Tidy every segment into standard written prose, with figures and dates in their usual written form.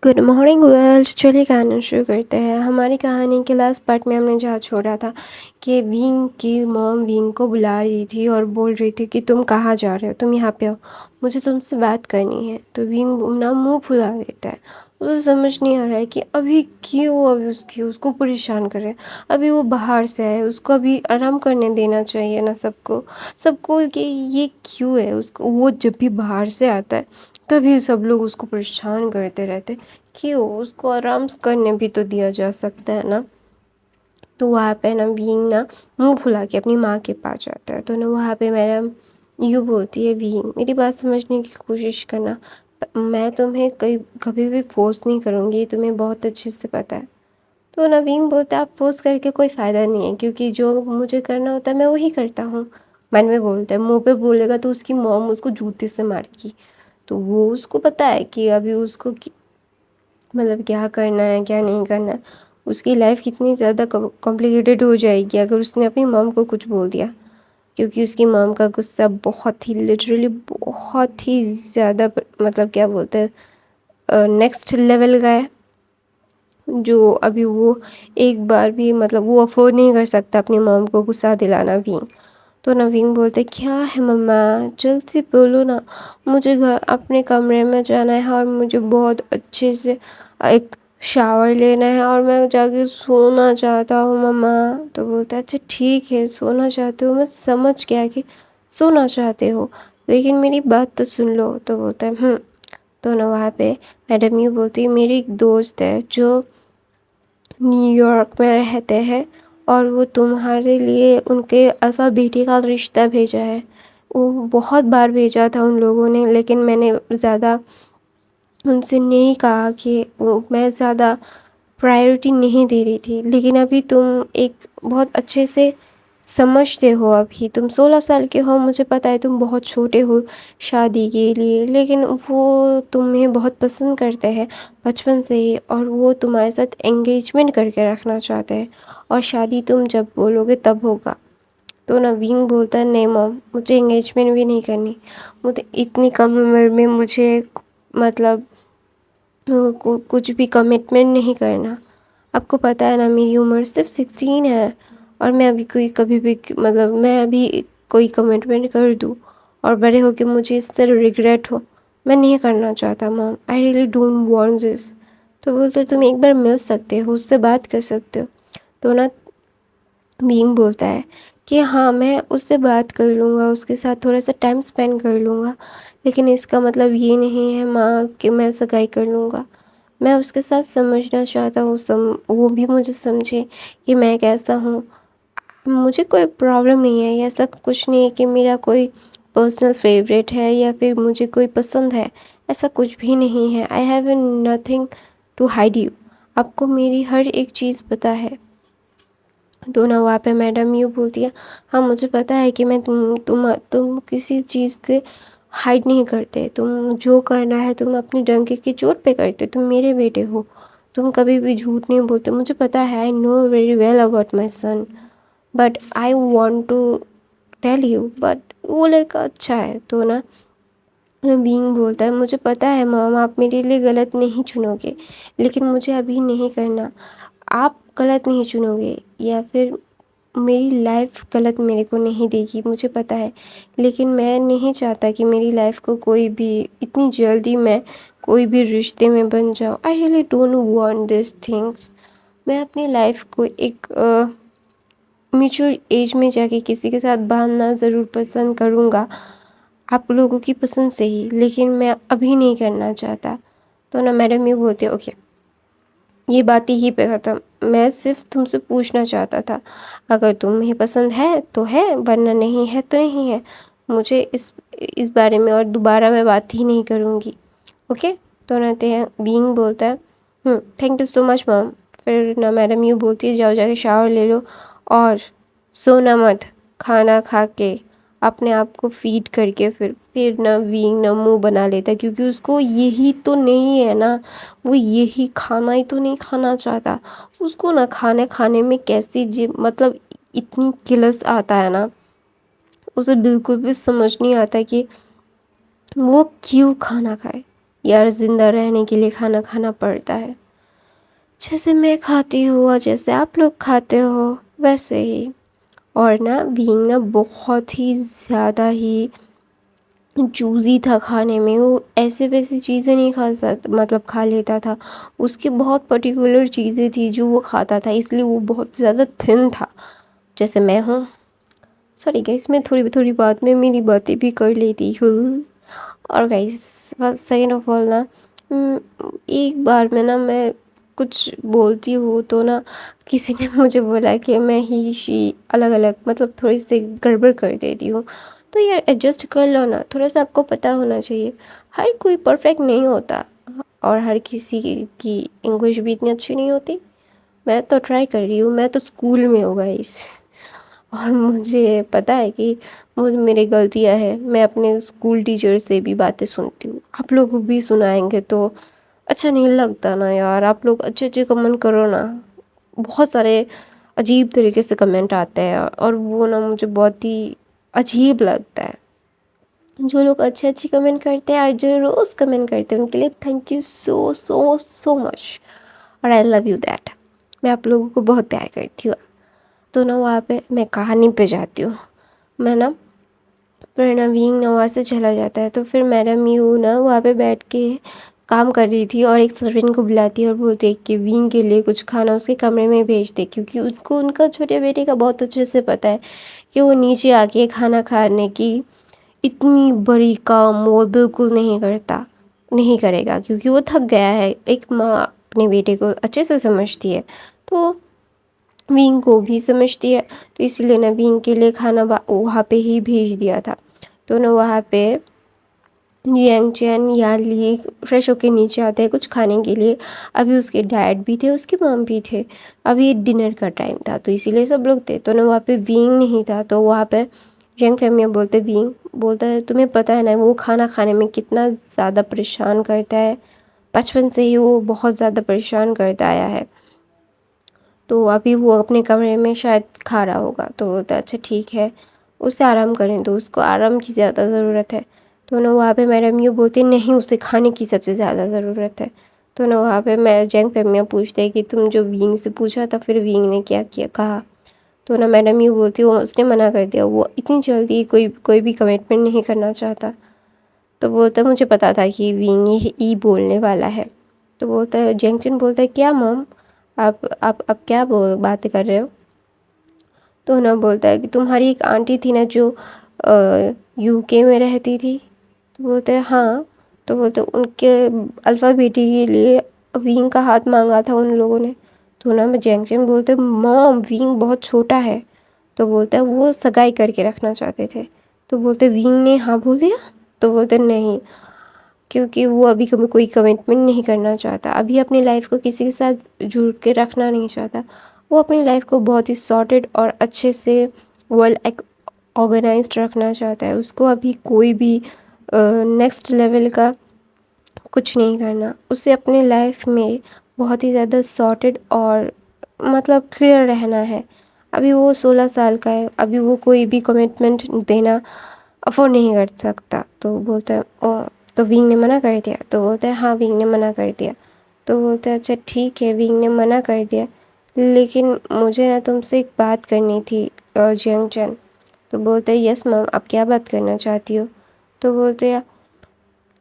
Good morning world. चलिए कहानी शुरू करते हैं। हमारी कहानी के लास्ट पार्ट में हमने जहाँ छोड़ा था कि विंग की मॉम विंग को बुला रही थी और बोल रही थी कि तुम कहाँ जा रहे हो, तुम यहाँ पे हो, मुझे तुमसे बात करनी है। तो विंग ना मुंह फुला देता है। उसे समझ नहीं आ रहा है कि अभी क्यों अभी उसको परेशान कर रहे हैं। अभी वो बाहर से आए, उसको अभी आराम करने देना चाहिए ना सबको सबको कि ये क्यों है। उसको वो जब भी बाहर से आता है तभी सब लोग उसको परेशान करते रहते। क्यों, उसको आराम करने भी तो दिया जा सकता है ना। तो वहाँ पे ना बीइंग ना मुंह फुला के अपनी माँ के पास जाता है। तो ना वहाँ पे मैडम यूँ बोलती है, बीइंग मेरी बात समझने की कोशिश करना, मैं तुम्हें कभी भी फोर्स नहीं करूँगी, ये तुम्हें बहुत अच्छे से पता है। तो ना बीइंग बोलता है, आप फोर्स करके कोई फ़ायदा नहीं है, क्योंकि जो मुझे करना होता है मैं वही करता हूँ। मन में बोलता है, मुँह पे बोलेगा तो उसकी मॉम उसको जूते से मारेगी। तो वो उसको पता है कि अभी उसको मतलब क्या करना है क्या नहीं करना है। उसकी लाइफ कितनी ज़्यादा कॉम्प्लिकेटेड हो जाएगी अगर उसने अपनी मॉम को कुछ बोल दिया, क्योंकि उसकी मॉम का गुस्सा बहुत ही लिटरली बहुत ही ज़्यादा मतलब क्या बोलते हैं नेक्स्ट लेवल का है, जो अभी वो एक बार भी मतलब वो अफोर्ड नहीं कर सकता अपनी मॉम को गुस्सा दिलाना भी। तो नवीन बोलते, क्या है मम्मा, जल्द से बोलो ना, मुझे घर अपने कमरे में जाना है और मुझे बहुत अच्छे से एक शावर लेना है और मैं जाके सोना चाहता हूँ मम्मा। तो बोलता है, अच्छा ठीक है, सोना चाहते हो, मैं समझ गया कि सोना चाहते हो, लेकिन मेरी बात तो सुन लो। तो बोलता है। तो ना वहाँ पे मैडम ये बोलती है, मेरी एक दोस्त है जो न्यूयॉर्क में रहते हैं और वो तुम्हारे लिए उनके अल्फ़ा बेटी का रिश्ता भेजा है। वो बहुत बार भेजा था उन लोगों ने, लेकिन मैंने ज़्यादा उनसे नहीं कहा कि वो मैं ज़्यादा प्रायोरिटी नहीं दे रही थी। लेकिन अभी तुम एक बहुत अच्छे से समझते हो, अभी तुम 16 साल के हो, मुझे पता है तुम बहुत छोटे हो शादी के लिए, लेकिन वो तुम्हें बहुत पसंद करते हैं बचपन से ही और वो तुम्हारे साथ एंगेजमेंट करके रखना चाहते हैं और शादी तुम जब बोलोगे तब होगा। तो नवीन बोलता है, नहीं मॉम, मुझे एंगेजमेंट भी नहीं करनी, मुझे इतनी कम उम्र में मुझे मतलब कुछ भी कमिटमेंट नहीं करना। आपको पता है ना मेरी उम्र सिर्फ 16 है और मैं अभी कोई कभी भी मतलब मैं अभी कोई कमिटमेंट कर दूँ और बड़े होके मुझे इससे रिग्रेट हो, मैं नहीं करना चाहता mom, I really don't want this. तो बोलते, तुम एक बार मिल सकते हो, उससे बात कर सकते हो। तो ना बीइंग बोलता है कि हाँ, मैं उससे बात कर लूँगा, उसके साथ थोड़ा सा टाइम स्पेंड कर लूँगा, लेकिन इसका मतलब ये नहीं है माँ कि मैं सगाई कर लूँगा। मैं उसके साथ समझना चाहता हूँ, वो भी मुझे समझे कि मैं कैसा हूँ। मुझे कोई प्रॉब्लम नहीं है, या ऐसा कुछ नहीं है कि मेरा कोई पर्सनल फेवरेट है या फिर मुझे कोई पसंद है, ऐसा कुछ भी नहीं है। I have nothing to hide you, आपको मेरी हर एक चीज़ पता है। तो ना वहाँ पे मैडम यूँ बोलती है, हाँ मुझे पता है कि मैं तुम किसी चीज़ के हाइड नहीं करते, तुम जो करना है तुम अपनी डंके की चोट पे करते, तुम मेरे बेटे हो, तुम कभी भी झूठ नहीं बोलते, मुझे पता है, I know very well about my son, but I want to tell you, but वो लड़का अच्छा है। तो ना बीइंग बोलता है, मुझे पता है मॉम, आप मेरे लिए गलत नहीं चुनोगे, लेकिन मुझे अभी नहीं करना। आप गलत नहीं चुनोगे या फिर मेरी लाइफ गलत मेरे को नहीं देगी, मुझे पता है, लेकिन मैं नहीं चाहता कि मेरी लाइफ को कोई भी इतनी जल्दी मैं कोई भी रिश्ते में बन जाऊँ। I really don't want this things. मैं अपनी लाइफ को एक मैच्योर एज में जाके किसी के साथ बांधना ज़रूर पसंद करूँगा, आप लोगों की पसंद से ही, लेकिन मैं अभी नहीं करना चाहता। तो ना मैडम ये बोलते, ओके, ये बात यहीं पे ख़त्म। मैं सिर्फ तुमसे पूछना चाहता था, अगर तुम्हें पसंद है तो है, वरना नहीं है तो नहीं है। मुझे इस बारे में और दोबारा मैं बात ही नहीं करूँगी, ओके। तो ना बीइंग बोलता है, thank you so much ma'am. फिर ना मैडम यूँ बोलती है, जाओ जाके शावर ले लो और सोना मत, खाना खा के अपने आप को फीड करके फिर ना बीइंग ना मुंह बना लेता है, क्योंकि उसको यही तो नहीं है ना, वो यही खाना ही तो नहीं खाना चाहता। उसको ना खाने खाने में कैसी जी मतलब इतनी किलस आता है ना, उसे बिल्कुल भी समझ नहीं आता कि वो क्यों खाना खाए। यार ज़िंदा रहने के लिए खाना खाना पड़ता है, जैसे मैं खाती हूँ और जैसे आप लोग खाते हो वैसे ही। और ना बीइंग ना बहुत ही ज़्यादा ही चूज़ी था खाने में, वो ऐसे वैसी चीज़ें नहीं खा सकता, मतलब खा लेता था। उसकी बहुत पर्टिकुलर चीज़ें थी जो वो खाता था, इसलिए वो बहुत ज़्यादा थिन था, जैसे मैं हूँ। सॉरी गाइस, मैं थोड़ी थोड़ी बात में मेरी बातें भी कर लेती हूँ। और गाइस सेकेंड ऑफ ऑल ना, एक बार में ना मैं कुछ बोलती हूँ तो ना किसी ने मुझे बोला कि मैं ही शी अलग अलग मतलब थोड़ी सी गड़बड़ कर देती हूँ। तो यार एडजस्ट कर लो ना, थोड़ा सा आपको पता होना चाहिए, हर कोई परफेक्ट नहीं होता और हर किसी की इंग्लिश भी इतनी अच्छी नहीं होती। मैं तो ट्राई कर रही हूँ, मैं तो स्कूल में हो गाइस और मुझे पता है कि मुझ मेरी गलतियाँ हैं। मैं अपने स्कूल टीचर से भी बातें सुनती हूँ, आप लोग भी सुनाएंगे तो अच्छा नहीं लगता ना यार। आप लोग अच्छे अच्छे कमेंट करो ना, बहुत सारे अजीब तरीके से कमेंट आते हैं और वो ना मुझे बहुत ही अजीब लगता है। जो लोग अच्छे अच्छे कमेंट करते हैं और जो रोज़ कमेंट करते हैं उनके लिए thank you so so so much और आई लव यू दैट। मैं आप लोगों को बहुत प्यार करती हूँ। तो ना वहाँ पे मैं कहानी पे जाती हूँ। मैं ना फिर ना विंग ना वहाँ से चला जाता है, तो फिर मैडम यू ना वहाँ पे बैठ के काम कर रही थी और एक सर्वेंट को बुलाती है और बोलती है कि विंग के लिए कुछ खाना उसके कमरे में भेज दे, क्योंकि उनको उनका छोटे बेटे का बहुत अच्छे से पता है कि वो नीचे आके खाना खाने की इतनी बड़ी काम वो बिल्कुल नहीं करेगा, क्योंकि वो थक गया है। एक माँ अपने बेटे को अच्छे से समझती है, तो विंग को भी समझती है, तो इसलिए ना विंग के लिए खाना वहाँ पे ही भेज दिया था। तो ना वहाँ पे यांग चैन या ली फ्रेश होके नीचे आते हैं कुछ खाने के लिए। अभी उसके डैड भी थे, उसके मॉम भी थे, अभी डिनर का टाइम था, तो इसीलिए सब लोग थे। तो ना वहाँ पे विंग नहीं था, तो वहाँ पे यंग फैमिली बोलते, विंग बोलता है तुम्हें पता है ना वो खाना खाने में कितना ज़्यादा परेशान करता है, बचपन से ही वो बहुत ज़्यादा परेशान करता आया है, तो अभी वो अपने कमरे में शायद खा रहा होगा। तो बोलता है अच्छा ठीक है, उसे आराम करने दो, उसको आराम की ज़्यादा ज़रूरत है। तो ना वहाँ पे मैडम यूँ बोलती नहीं, उसे खाने की सबसे ज़्यादा ज़रूरत है। तो ना वहाँ पे मैं जैंग फैमिया पूछते हैं कि तुम जो विंग से पूछा था फिर विंग ने क्या किया कहा। तो ना मैडम यूँ बोलती वो उसने मना कर दिया, वो इतनी जल्दी कोई भी कमिटमेंट नहीं करना चाहता। तो बोलता मुझे पता था कि विंग ये ई बोलने वाला है। तो बोलता है जेंगचन बोलता है क्या मॉम, आप क्या बातें कर रहे हो। तो ना बोलता है कि तुम्हारी एक आंटी थी ना जो यूके में रहती थी। तो बोलते हैं हाँ। तो बोलते उनके अल्फ़ा बेटी के लिए विंग का हाथ मांगा था उन लोगों ने। तो ना मैं जेंगचन बोलते मॉम विंग बहुत छोटा है। तो बोलता है वो सगाई करके रखना चाहते थे। तो बोलते विंग ने हाँ बोल दिया। तो बोलते नहीं, क्योंकि वो अभी कभी कोई कमिटमेंट नहीं करना चाहता, अभी अपनी लाइफ को किसी के साथ जुड़ के रखना नहीं चाहता। वो अपनी लाइफ को बहुत ही सॉर्टेड और अच्छे से वेल ऑर्गेनाइज्ड रखना चाहता है। उसको अभी कोई भी नेक्स्ट लेवल का कुछ नहीं करना, उसे अपनी लाइफ में बहुत ही ज़्यादा सॉर्टेड और मतलब क्लियर रहना है। अभी वो 16 साल का है, अभी वो कोई भी कमिटमेंट देना अफोर्ड नहीं कर सकता। तो बोलता है ओ, तो विंग ने मना कर दिया। तो बोलता है हाँ विंग ने मना कर दिया। तो बोलता है अच्छा ठीक है विंग ने मना कर दिया, लेकिन मुझे ना तुमसे एक बात करनी थी जियांग चैन। तो बोलते हैं यस मैम, आप क्या बात करना चाहती हो। तो बोलते हैं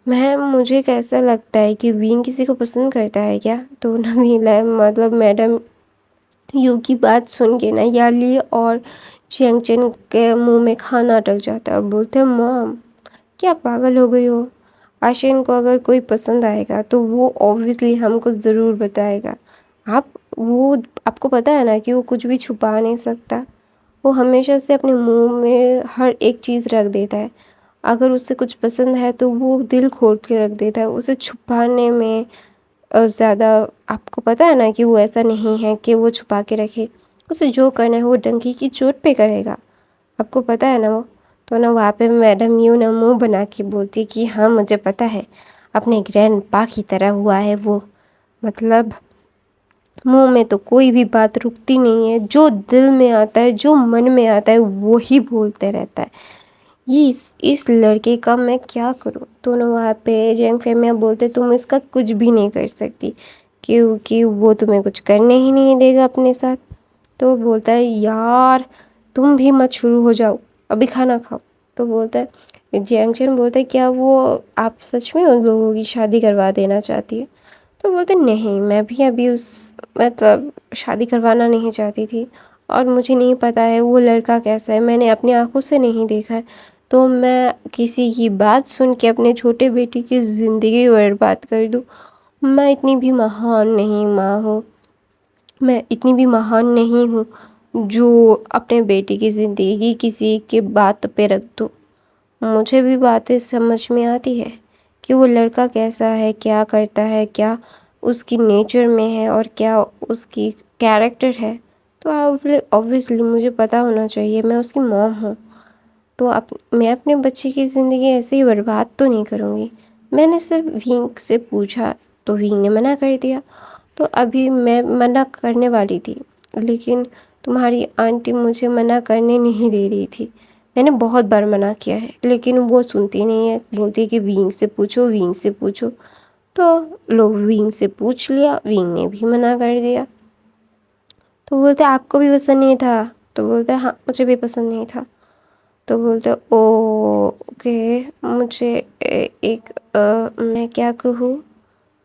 मैम मुझे कैसा लगता है कि विंग किसी को पसंद करता है क्या। तो नवीला मतलब मैडम यू की बात सुन के ना याली और चेंगचन के मुंह में खाना अटक जाता है और बोलते हैं मॉम क्या पागल हो गई हो, आशियन को अगर कोई पसंद आएगा तो वो ऑब्वियसली हमको ज़रूर बताएगा। आप वो आपको पता है ना कि वो कुछ भी छुपा नहीं सकता, वो हमेशा से अपने मुंह में हर एक चीज़ रख देता है। अगर उसे कुछ पसंद है तो वो दिल खोल के रख देता है, उसे छुपाने में ज़्यादा आपको पता है ना कि वो ऐसा नहीं है कि वो छुपा के रखे। उसे जो करना है वो डंकी की चोट पे करेगा, आपको पता है ना वो। तो ना वहाँ पे मैडम यूँ ना मुंह बना के बोलती कि हाँ मुझे पता है, अपने ग्रैंड पा की तरह हुआ है वो, मतलब मुंह में तो कोई भी बात रुकती नहीं है, जो दिल में आता है जो मन में आता है वो ही बोलते रहता है। ये इस लड़के का मैं क्या करूँ। दोनों वहाँ पे जैंग फेमिया बोलते तुम इसका कुछ भी नहीं कर सकती क्योंकि वो तुम्हें कुछ करने ही नहीं देगा अपने साथ। तो बोलता है यार तुम भी मत शुरू हो जाओ, अभी खाना खाओ। तो बोलता है जैंग चैन बोलता है क्या वो आप सच में उन लोगों की शादी करवा देना चाहती है। तो बोलते नहीं, मैं भी अभी उस मतलब शादी करवाना नहीं चाहती थी और मुझे नहीं पता है वो लड़का कैसा है, मैंने अपनी आंखों से नहीं देखा है। तो मैं किसी की बात सुन के अपने छोटे बेटी की ज़िंदगी बर्बाद कर दूँ, मैं इतनी भी महान नहीं माँ हूँ, मैं इतनी भी महान नहीं हूँ जो अपने बेटी की ज़िंदगी किसी के बात पे रख दूँ। मुझे भी बातें समझ में आती है कि वो लड़का कैसा है, क्या करता है, क्या उसकी नेचर में है और क्या उसकी कैरेक्टर है। तो ऑब्वियसली मुझे पता होना चाहिए, मैं उसकी मॉम हूँ। तो मैं अपने बच्चे की ज़िंदगी ऐसे ही बर्बाद तो नहीं करूँगी। मैंने सिर्फ विंग से पूछा तो विंग ने मना कर दिया। तो अभी मैं मना करने वाली थी लेकिन तुम्हारी आंटी मुझे मना करने नहीं दे रही थी। मैंने बहुत बार मना किया है लेकिन वो सुनती नहीं है, बोलती है कि विंग से पूछो, विंग से पूछो। तो लोग विंग से पूछ लिया, विंग ने भी मना कर दिया। तो बोलते आपको भी पसंद नहीं था। तो बोलते हाँ मुझे भी पसंद नहीं था। तो बोलते ओ ओके, मुझे एक मैं क्या कहूँ।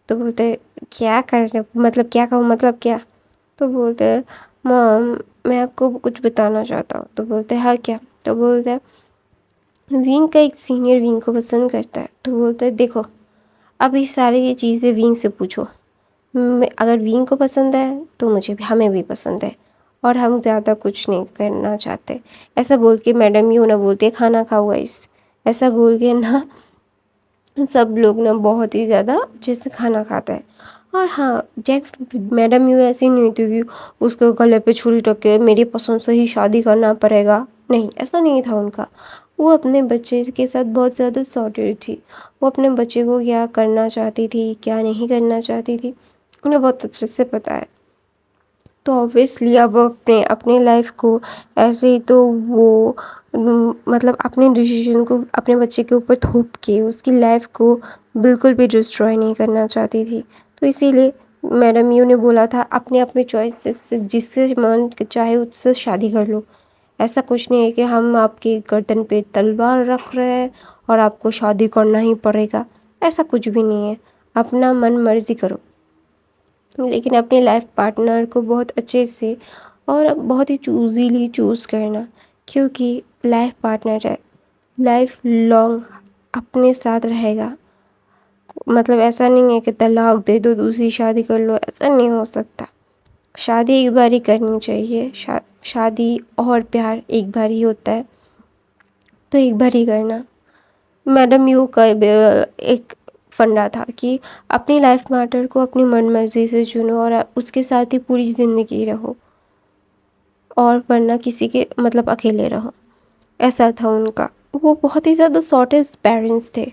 तो बोलते क्या करने मतलब क्या कहूँ मतलब क्या। तो बोलते हैं मॉम मैं आपको कुछ बताना चाहता हूँ। तो बोलते हैं हाँ क्या। तो बोलते हैं विंग का एक सीनियर विंग को पसंद करता है। तो बोलते हैं देखो अब ये सारी ये चीज़ें विंग से पूछो, अगर विंग को पसंद है तो मुझे भी हमें भी पसंद है और हम ज़्यादा कुछ नहीं करना चाहते। ऐसा बोल के मैडम यूँ ना बोलती है खाना खाओ गाइस, ऐसा बोल के ना सब लोग ना बहुत ही ज़्यादा अच्छे से खाना खाता है। और हाँ जैक मैडम यूँ ऐसी नहीं थी कि उसके गले पे छुरी रख के मेरी पसंद से ही शादी करना पड़ेगा, नहीं ऐसा नहीं था उनका। वो अपने बच्चे के साथ बहुत ज़्यादा सॉर्टेड थी। वो अपने बच्चे को क्या करना चाहती थी क्या नहीं करना चाहती थी उन्हें बहुत अच्छे से पता है। तो ऑब्वियसली अब अपने अपने लाइफ को ऐसे ही तो वो मतलब अपने डिसीजन को अपने बच्चे के ऊपर थोप के उसकी लाइफ को बिल्कुल भी डिस्ट्रॉय नहीं करना चाहती थी। तो इसीलिए मैडम यू ने बोला था अपने अपने चॉइस से जिससे मन चाहे उससे शादी कर लो। ऐसा कुछ नहीं है कि हम आपके गर्दन पे तलवार रख रहे हैं और आपको शादी करना ही पड़ेगा, ऐसा कुछ भी नहीं है। अपना मन मर्जी करो लेकिन अपने लाइफ पार्टनर को बहुत अच्छे से और बहुत ही चूज़ीली चूज़ करना, क्योंकि लाइफ पार्टनर है लाइफ लॉन्ग अपने साथ रहेगा। मतलब ऐसा नहीं है कि तलाक दे दो दूसरी शादी कर लो, ऐसा नहीं हो सकता। शादी एक बार ही करनी चाहिए। शादी और प्यार एक बार ही होता है तो एक बार ही करना। मैडम यू का एक फंडा था कि अपनी लाइफ पार्टनर को अपनी मन मर्जी से चुनो और उसके साथ ही पूरी ज़िंदगी रहो और वरना किसी के मतलब अकेले रहो, ऐसा था उनका। वो बहुत ही ज़्यादा सॉर्टेज पेरेंट्स थे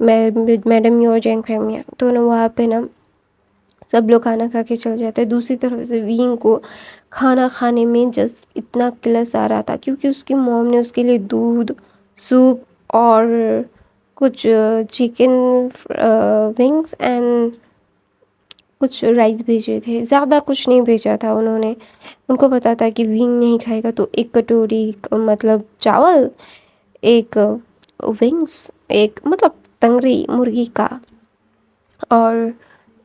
मैडम यू और जैंग फैमिया दोनों। वहाँ पे ना सब लोग खाना खा के चल जाते। दूसरी तरफ से विंग को खाना खाने में जस्ट इतना किलस आ रहा था क्योंकि उसकी मॉम ने उसके लिए दूध सूप और कुछ चिकन विंग्स एंड कुछ राइस भेजे थे, ज़्यादा कुछ नहीं भेजा था उन्होंने। उनको पता था कि विंग नहीं खाएगा तो एक कटोरी मतलब चावल, एक विंग्स, एक मतलब तंगड़ी मुर्गी का और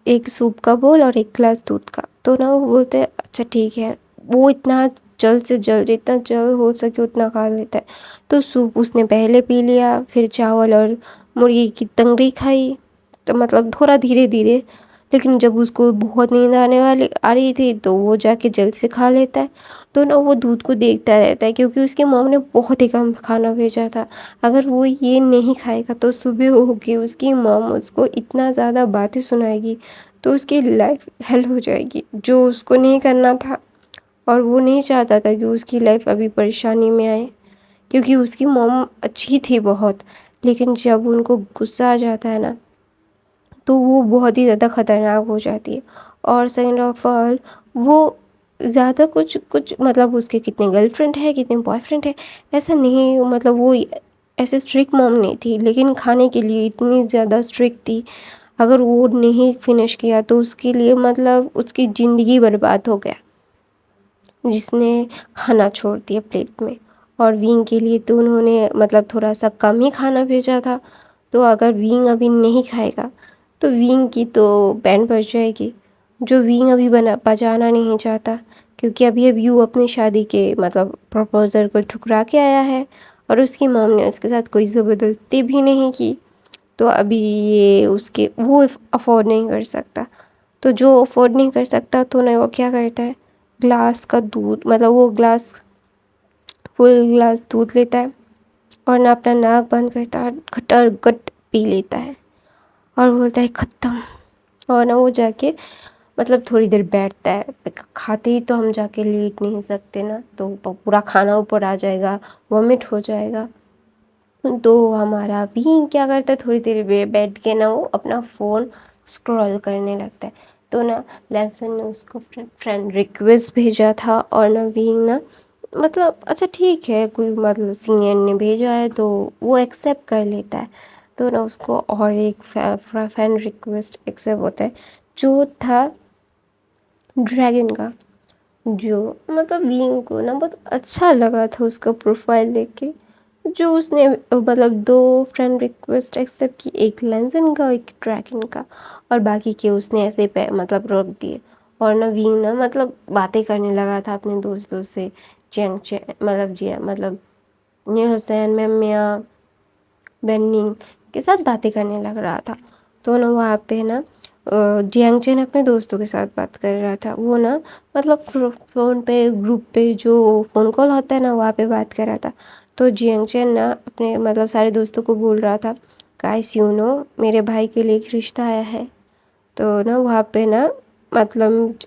एक सूप का बोल और एक गिलास दूध का। तो ना वो बोलते हैं अच्छा ठीक है। वो इतना जल्द से जल्द जितना जल्द हो सके उतना खा लेता है। तो सूप उसने पहले पी लिया, फिर चावल और मुर्गी की तंगड़ी खाई। तो मतलब थोड़ा धीरे धीरे, लेकिन जब उसको बहुत नींद आने वाली आ रही थी तो वो जाके जल्द से खा लेता है। तो ना वो दूध को देखता रहता है क्योंकि उसकी मॉम ने बहुत ही कम खाना भेजा था। अगर वो ये नहीं खाएगा तो सुबह होगी उसकी मॉम उसको इतना ज़्यादा बातें सुनाएगी तो उसकी लाइफ हेल हो जाएगी, जो उसको नहीं करना था। और वो नहीं चाहता था कि उसकी लाइफ अभी परेशानी में आए क्योंकि उसकी मॉम अच्छी थी बहुत, लेकिन जब उनको गुस्सा आ जाता है ना तो वो बहुत ही ज़्यादा ख़तरनाक हो जाती है। और सेकेंड ऑफ ऑल वो ज़्यादा कुछ कुछ मतलब उसके कितने गर्लफ्रेंड है कितने बॉयफ्रेंड है ऐसा नहीं, मतलब वो ऐसे स्ट्रिक्ट मॉम नहीं थी, लेकिन खाने के लिए इतनी ज़्यादा स्ट्रिक्ट थी। अगर वो नहीं फिनिश किया तो उसके लिए मतलब उसकी ज़िंदगी बर्बाद हो गया, जिसने खाना छोड़ दिया प्लेट में। और विंग के लिए तो उन्होंने मतलब थोड़ा सा कम ही खाना भेजा था। तो अगर विंग अभी नहीं खाएगा तो विंग की तो बैंड बज जाएगी, जो विंग अभी बजाना नहीं चाहता, क्योंकि अभी वो अपनी शादी के मतलब प्रपोज़ल को ठुकरा के आया है और उसकी मॉम ने उसके साथ कोई ज़बरदस्ती भी नहीं की। तो अभी ये उसके वो अफोर्ड नहीं कर सकता। तो जो अफोर्ड नहीं कर सकता तो ना वो क्या करता है, ग्लास का दूध मतलब वो ग्लास फुल ग्लास दूध लेता है और ना अपना नाक बंद करता है, घटाघट पी लेता है और बोलता है ख़त्म। और ना वो जाके मतलब थोड़ी देर बैठता है, खाते ही तो हम जाके लेट नहीं सकते ना, तो पूरा खाना ऊपर आ जाएगा, वॉमिट हो जाएगा। तो हमारा भी क्या करता है, थोड़ी देर बैठ के ना वो अपना फ़ोन स्क्रॉल करने लगता है। तो ना लैंसन ने उसको फ्रेंड रिक्वेस्ट भेजा था और ना बीइंग ना मतलब अच्छा ठीक है, कोई मतलब सीनियर ने भेजा है तो वो एक्सेप्ट कर लेता है। तो ना उसको और एक फ्रेंड रिक्वेस्ट एक्सेप्ट होता है, जो था ड्रैगन का, जो मतलब बीइंग को ना बहुत अच्छा लगा था उसका प्रोफाइल देख के। जो उसने मतलब 2 फ्रेंड रिक्वेस्ट एक्सेप्ट की, एक लेंसन का एक ड्रैगन का, और बाकी के उसने ऐसे पे मतलब रोक दिए। और ना बीइंग ना मतलब बातें करने लगा था अपने दोस्तों से, मतलब जी मतलब न्यू हुसैन मैमिया बेन्निंग के साथ बातें करने लग रहा था। तो ना वहाँ पे ना जियांग चेन अपने दोस्तों के साथ बात कर रहा था। वो ना मतलब फ़ोन पे ग्रुप पे जो फ़ोन कॉल होता है ना, वहाँ पे बात कर रहा था। तो जियांग चेन ना अपने मतलब सारे दोस्तों को बोल रहा था, गाइस यू नो मेरे भाई के लिए एक रिश्ता आया है। तो ना वहाँ पे ना मतलब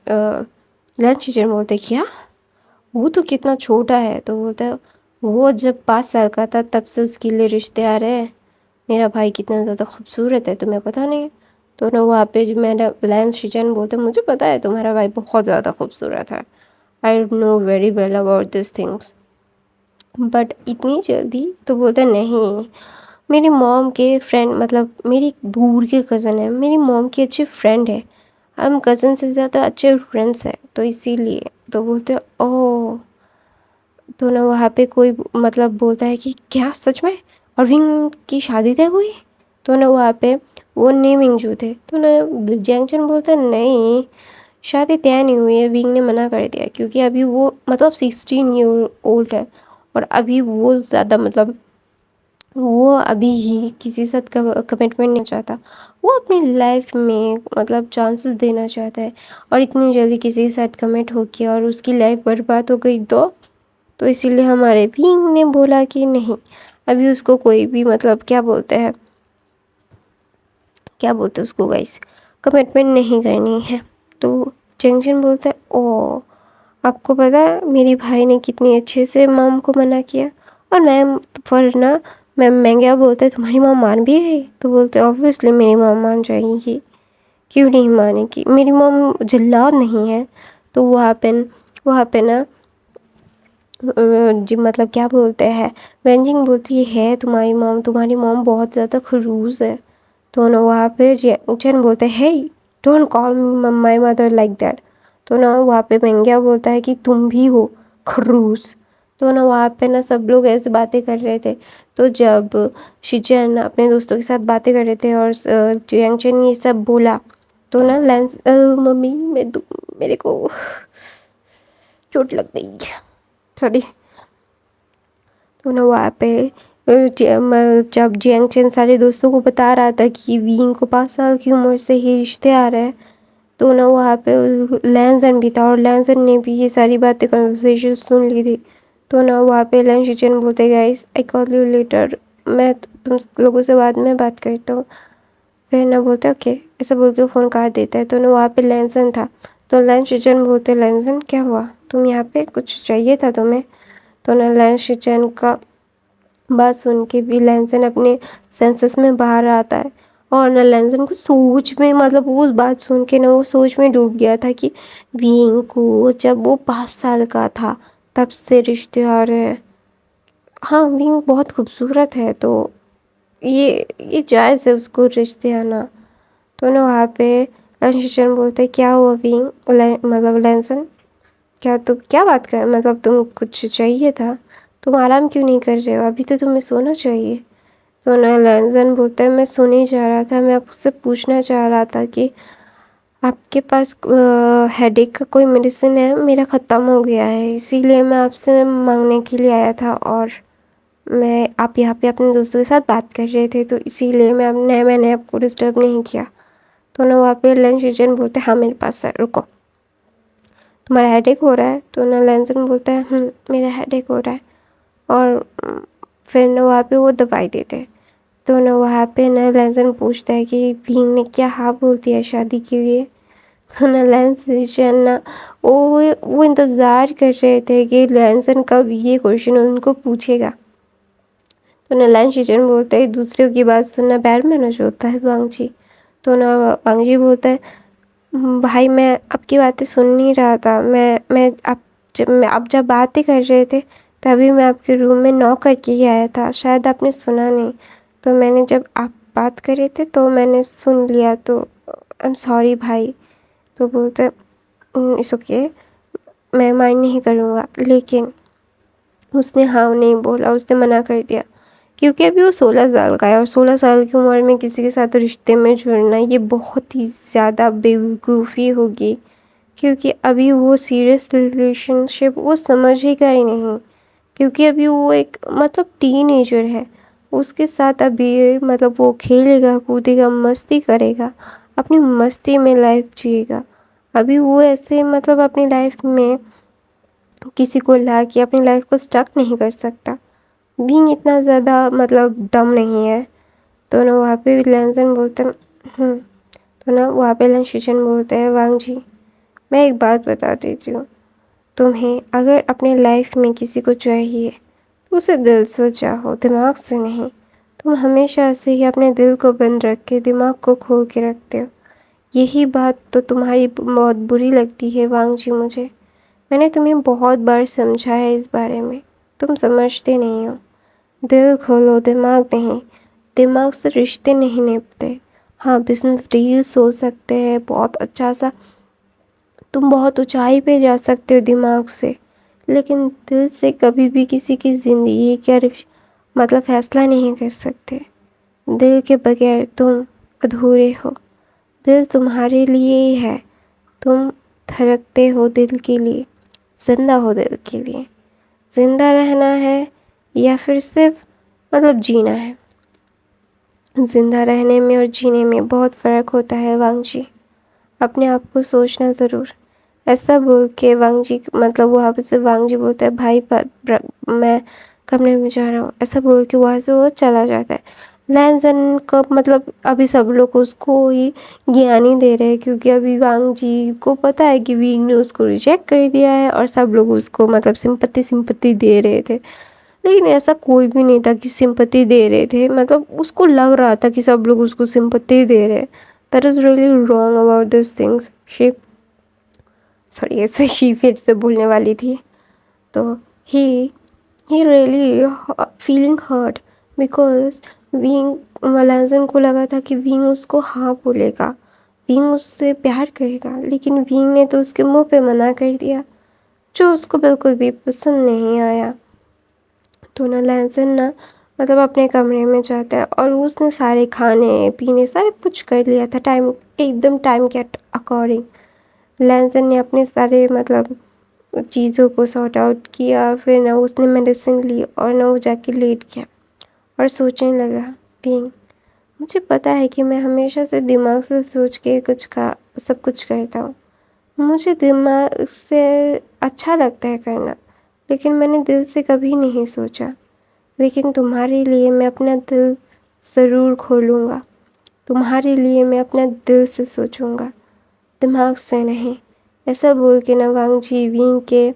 लंच टीचर बोलते क्या, वो तो कितना छोटा है। तो बोलता है वो जब 5 साल का था तब से उसके लिए रिश्ते आ रहे हैं, मेरा भाई कितना ज़्यादा खूबसूरत है तुम्हें पता नहीं। तो ना वहाँ पे जो मेरा लैंस शिचन बोलते मुझे पता है तुम्हारा भाई बहुत ज़्यादा खूबसूरत है, I know very well about this things, but इतनी जल्दी। तो बोलते नहीं, मेरी मॉम के फ्रेंड मतलब मेरी दूर के कज़न है, मेरी मॉम की अच्छी फ्रेंड है, हम कज़न से ज़्यादा अच्छे फ्रेंड्स हैं तो इसीलिए। तो बोलते ओह। तो ना वहाँ पे कोई मतलब बोलता है कि क्या सच में अरविंद की शादी तय हुई। तो ना वहाँ पे वो नेमिंग थे। तो ना जैंगचन बोलता है नहीं, शादी तय नहीं हुई है, विंग ने मना कर दिया, क्योंकि अभी वो मतलब 16 ईयर ओल्ड है और अभी वो ज़्यादा मतलब वो अभी ही किसी साथ कमिटमेंट नहीं चाहता। वो अपनी लाइफ में मतलब चांसेस देना चाहता है, और इतनी जल्दी किसी के साथ कमिट हो गया और उसकी लाइफ बर्बाद हो गई तो इसीलिए हमारे बीइंग ने बोला कि नहीं, अभी उसको कोई भी मतलब क्या बोलते हैं उसको गाइस, कमिटमेंट नहीं करनी है। तो जंक्शन बोलता है ओ, आपको पता है मेरे भाई ने कितनी अच्छे से मॉम को मना किया। और मैम पर ना मैं क्या बोलता है तुम्हारी मॉम मान भी गई। तो बोलते ऑब्वियसली मेरी मॉम मान जाएगी, क्यों नहीं मानेगी, मेरी मॉम जल्लाद नहीं है। तो वहाँ पे ना जी मतलब क्या बोलते हैं, वेंजिंग बोलती है तुम्हारी मॉम बहुत ज़्यादा खड़ूस है। तो ना वहाँ पे चैन बोलते हैं he don't call my mother like that. तो ना वहाँ पे मेंग्या बोलता है कि तुम भी हो खड़ूस। तो ना वहाँ पे ना सब लोग ऐसे बातें कर रहे थे। तो जब शिचन अपने दोस्तों के साथ बातें कर रहे थे और चैन ये सब बोला, तो ना लेंस मम्मी मेरे को चोट लग गई, सॉरी। तो ना वहाँ पे जब जियांग चेन सारे दोस्तों को बता रहा था कि विंग को 5 साल की उम्र से ही रिश्ते आ रहे हैं, तो ना वहाँ पे लैंसन भी था और लैंसन ने भी ये सारी बातें कन्वर्सेशन सुन ली थी। तो ना वहाँ पे लैंस शिचन बोलते guys I call you later, मैं तुम लोगों से बाद में बात करता हूँ। फिर ना बोलते ओके, ऐसा बोलते फ़ोन काट देता है। तो ना वहाँ पे लैंसन था। तो लैंस शिचन बोलते लैंसन क्या हुआ, तुम यहाँ पे कुछ चाहिए था तुम्हें। तो ना लैंस शिचन का बात सुन के भी लैंसन अपने सेंसेस में बाहर आता है। और ना लैंसन को सोच में मतलब वो उस बात सुन के ना वो सोच में डूब गया था कि बीइंग को जब वो 5 साल का था तब से रिश्ते आ रहे हैं। हाँ, विंग बहुत खूबसूरत है, तो ये जायज़ है उसको रिश्ते आना। तो ना वहाँ पे लंचन बोलते क्या हुआ विंग, मतलब लैंसन, क्या तुम क्या बात कर, मतलब तुम कुछ चाहिए था, तुम आराम क्यों नहीं कर रहे हो, अभी तो तुम्हें सोना चाहिए। तो ना लैंसन बोलता है मैं सोने ही जा रहा था, मैं आपसे पूछना चाह रहा था कि आपके पास हेडेक का कोई मेडिसिन है, मेरा ख़त्म हो गया है, इसीलिए मैं आपसे मांगने के लिए आया था। और आप यहाँ पे अपने दोस्तों के साथ बात कर रहे थे, तो इसीलिए मैंने आपको डिस्टर्ब नहीं किया। तो ना वहाँ पे लंच एजेंट बोलते हैं हाँ मेरे पास है, रुको, तुम्हारा हेडेक हो रहा है। तो ना लैंसन बोलता है मेरा हेडेक हो रहा है। और फिर ना वहाँ पे वो दवाई देते हैं। तो ना वहाँ पे ना लैंसन पूछता है कि भीम ने क्या हाँ बोल दिया शादी के लिए। तो ना लैंसन ना वो इंतज़ार कर रहे थे कि लैंसन कब ये क्वेश्चन उनको पूछेगा। तो ना लंच एजेंट बोलता है दूसरों की बात सुनना बैड मैनर्स होता है वांगजी। तो ना वांगजी बोलता है भाई मैं आपकी बातें सुन नहीं रहा था, मैं आप जब बातें कर रहे थे तभी मैं आपके रूम में नॉक करके ही आया था, शायद आपने सुना नहीं। तो मैंने जब आप बात कर रहे थे तो मैंने सुन लिया, तो आई एम सॉरी भाई। तो बोलते इट्स ओके, मैं माइंड नहीं करूँगा। लेकिन उसने हाँ नहीं बोला, उसने मना कर दिया, क्योंकि अभी वो 16 साल का है और 16 साल की उम्र में किसी के साथ रिश्ते में जुड़ना ये बहुत ही ज़्यादा बेवकूफ़ी होगी। क्योंकि अभी वो सीरियस रिलेशनशिप वो समझेगा ही नहीं, क्योंकि अभी वो एक मतलब टीनेजर है। उसके साथ अभी मतलब वो खेलेगा कूदेगा मस्ती करेगा, अपनी मस्ती में लाइफ जिएगा। अभी वो ऐसे मतलब अपनी लाइफ में किसी को ला के अपनी लाइफ को स्टक नहीं कर सकता। बीइंग इतना ज़्यादा मतलब डम नहीं है। तो ना वहाँ पे लैंसन बोलते हैं तो ना वहाँ पे लंशिचन बोलते हैं वांग जी मैं एक बात बता देती हूँ, तुम्हें अगर अपने लाइफ में किसी को चाहिए तो उसे दिल से चाहो, दिमाग से नहीं। तुम हमेशा से ही अपने दिल को बंद रख के दिमाग को खोल के रखते हो। यही बात तो तुम्हारी बहुत बुरी लगती है वांग जी मुझे। मैंने तुम्हें बहुत बार समझाया है इस बारे में, तुम समझते नहीं हो। दिल खोलो, दिमाग नहीं। दिमाग से रिश्ते नहीं निभते। हाँ, बिजनेस डील्स हो सकते हैं बहुत अच्छा सा, तुम बहुत ऊंचाई पे जा सकते हो दिमाग से, लेकिन दिल से कभी भी किसी की ज़िंदगी का मतलब फैसला नहीं कर सकते। दिल के बगैर तुम अधूरे हो। दिल तुम्हारे लिए ही है, तुम धड़कते हो दिल के लिए, जिंदा हो दिल के लिए। जिंदा रहना है या फिर सिर्फ मतलब जीना है। जिंदा रहने में और जीने में बहुत फ़र्क होता है वांगजी, अपने आप को सोचना ज़रूर। ऐसा बोल के वांगजी मतलब वहाँ पे से वांगजी बोलता है भाई मैं कमरे में जा रहा हूँ, ऐसा बोल के वहाँ से वो चला जाता है। लैंसन को मतलब अभी सब लोग उसको ही ज्ञानी दे रहे हैं, क्योंकि अभी वांगजी को पता है कि विंग ने उसको रिजेक्ट कर दिया है और सब लोग उसको मतलब सिंपत्ति दे रहे थे। लेकिन ऐसा कोई भी नहीं था कि सिंपत्ति दे रहे थे, मतलब उसको लग रहा था कि सब लोग उसको सिंपत्ति दे रहे हैं। That is really wrong about this things. ऐसे शी फिर से बोलने वाली थी। तो ही ही रियली फीलिंग हर्ट बिकॉज विंग मलाजन को लगा था कि विंग उसको हाँ बोलेगा, विंग उससे प्यार करेगा, लेकिन विंग ने तो उसके मुंह पे मना कर दिया, जो उसको बिल्कुल भी पसंद नहीं आया। तो ना लैंसन ना मतलब अपने कमरे में जाता है और उसने सारे खाने पीने सारे कुछ कर लिया था टाइम, एकदम टाइम के अकॉर्डिंग। लैंसन ने अपने सारे मतलब चीज़ों को सॉर्ट आउट किया, फिर ना उसने मेडिसिन ली और ना वो जाके लेट गया और सोचने लगा बीइंग मुझे पता है कि मैं हमेशा से दिमाग से सोच के कुछ का सब कुछ करता हूँ, मुझे दिमाग से अच्छा लगता है करना, लेकिन मैंने दिल से कभी नहीं सोचा। लेकिन तुम्हारे लिए मैं अपना दिल ज़रूर खोलूँगा, तुम्हारे लिए मैं अपना दिल से सोचूंगा, दिमाग से नहीं। ऐसा बोल के ना वांगजी विंग के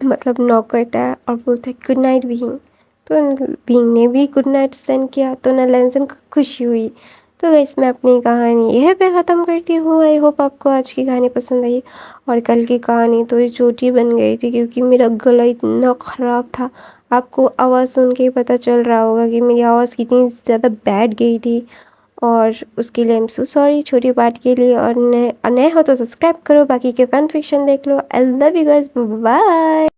मतलब नॉक करता है और बोलता है गुड नाइट विंग। तो विंग ने भी गुड नाइट सेंड किया। तो ना लैंसन को खुशी हुई, तो गाइस मैं अपनी कहानी यहीं पे ख़त्म करती हूँ। आई होप आपको आज की कहानी पसंद आई। और कल की कहानी तो ये छोटी बन गई थी क्योंकि मेरा गला इतना ख़राब था। आपको आवाज़ सुन के ही पता चल रहा होगा कि मेरी आवाज़ कितनी ज़्यादा बैठ गई थी। और उसके लिए आई एम सो सॉरी छोटी बात के लिए। और नए नए हो तो सब्सक्राइब करो, बाकी के फन फिक्शन देख लो। I love you guys, bye.